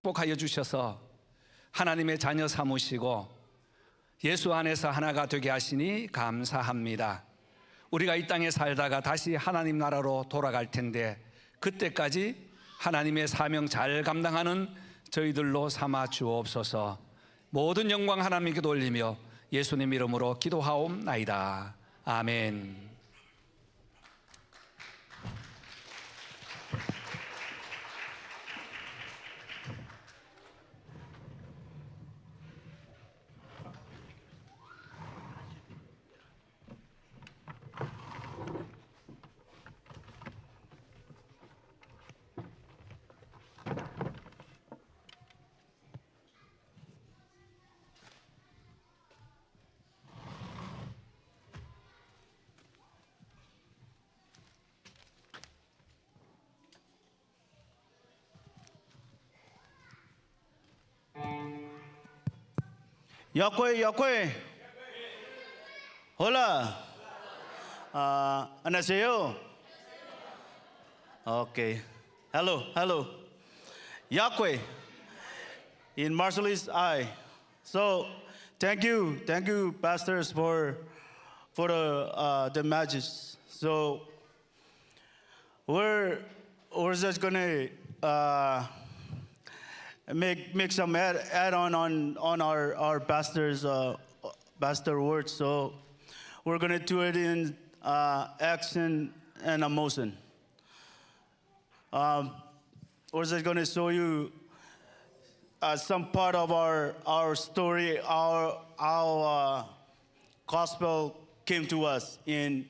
축복하여 주셔서 하나님의 자녀 삼으시고 예수 안에서 하나가 되게 하시니 감사합니다. 우리가 이 땅에 살다가 다시 하나님 나라로 돌아갈 텐데 그때까지 하나님의 사명 잘 감당하는 저희들로 삼아 주옵소서. 모든 영광 하나님께 돌리며 예수님 이름으로 기도하옵나이다. 아멘. 야코에 Hola. 안녕하세요. Okay. Hello. Yahweh. In Marshallese I. So thank you, pastors for the messages. So we're just gonna make some add on our pastor's pastor words. So we're gonna do it in action and emotion. We're just gonna show you some part of our story, how gospel came to us in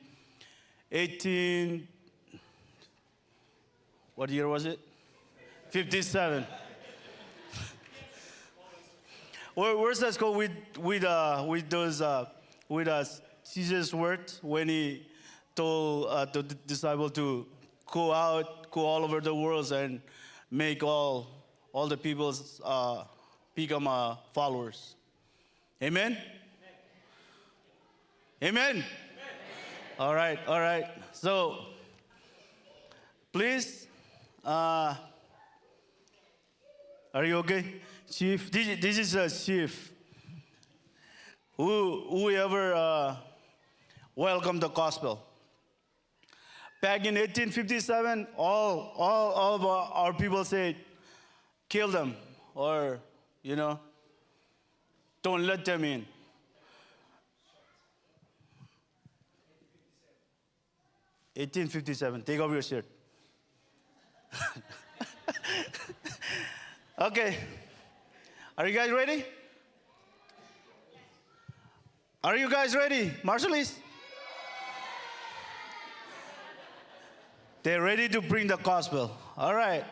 what year was it? 57. We're just go with Jesus' words when he told the disciple to go all over the world and make all the peoples become followers. Amen? Amen? All right. So, please, are you okay? Chief, this is a chief. Whoever welcomed the gospel. Back in 1857, all of our people said, kill them, or, don't let them in. 1857, take off your shirt. Okay, are you guys ready? Are you guys ready, Marshallese? They're ready to bring the gospel. All right.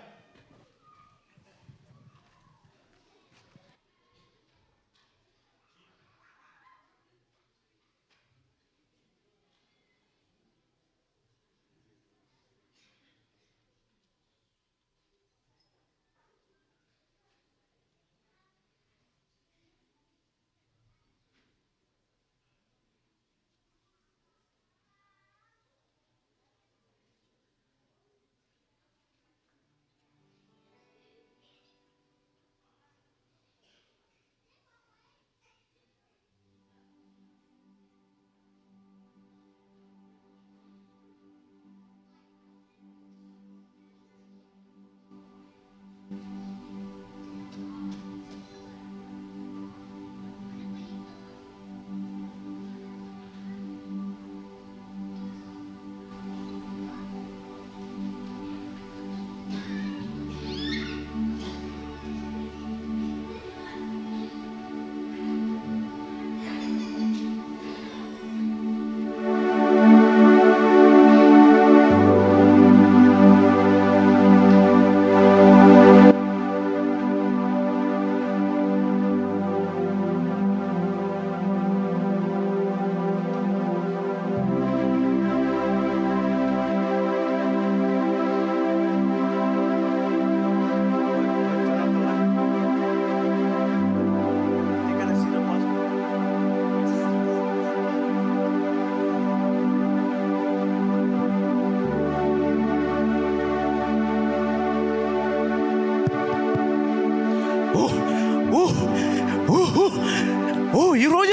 이루어진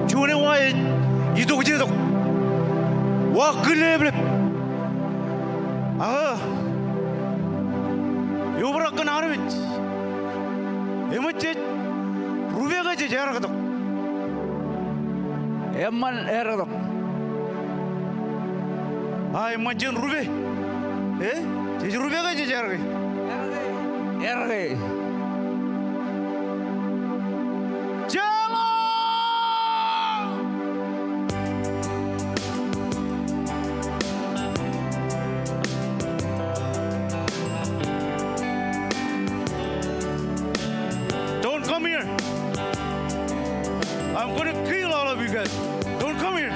주원의 이도구제도 와 그래브레 요브라건 하르면 에머째 루베가 제 제라가도 엠만 에라도 에머째 루베 제 루베가 제 제라가 에라게 Don't come here. I'm going to kill all of you guys. Don't come here.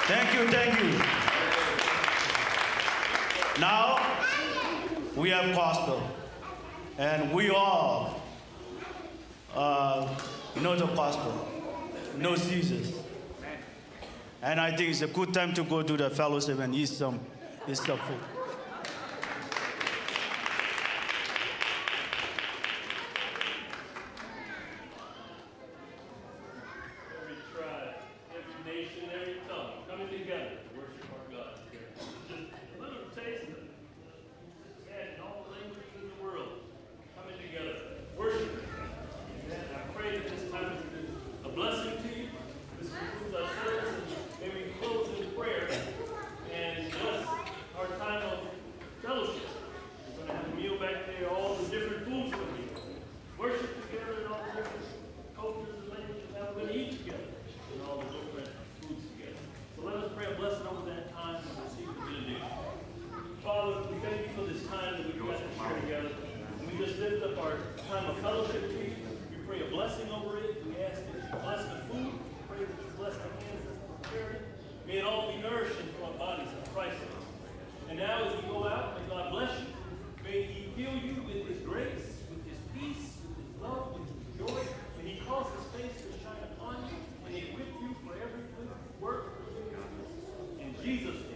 Thank you, thank you. Now, we have gospel. And we all know the gospel, know Jesus. And I think it's a good time to go to the fellowship and eat some food. Every tribe, every nation, every tongue coming together to worship our God. Just a little taste of it. And all the languages in the world coming together, worshiping. And I pray that this time has been a blessing to you. This concludes our service, and may we close in prayer and bless our time of fellowship. We're going to have a meal back there, all the different foods for you. Worship together in all the different cultures and languages. Now we're going to eat together in all the different foods together. So let us pray a blessing over that time and receive the benediction. Father, we thank you for this time that we've got to share together. And we just lift up our time of fellowship to you. We pray a blessing over it. We ask that you bless the food. We pray that you bless the hands that's prepared it. May it all be nourished into our bodies in Christ. And now as we go out, may God bless you. May he fill you with his grace, with his peace, with his love, with his joy. May he cause his face to shine upon you. May he with you for every good work. In Jesus' name.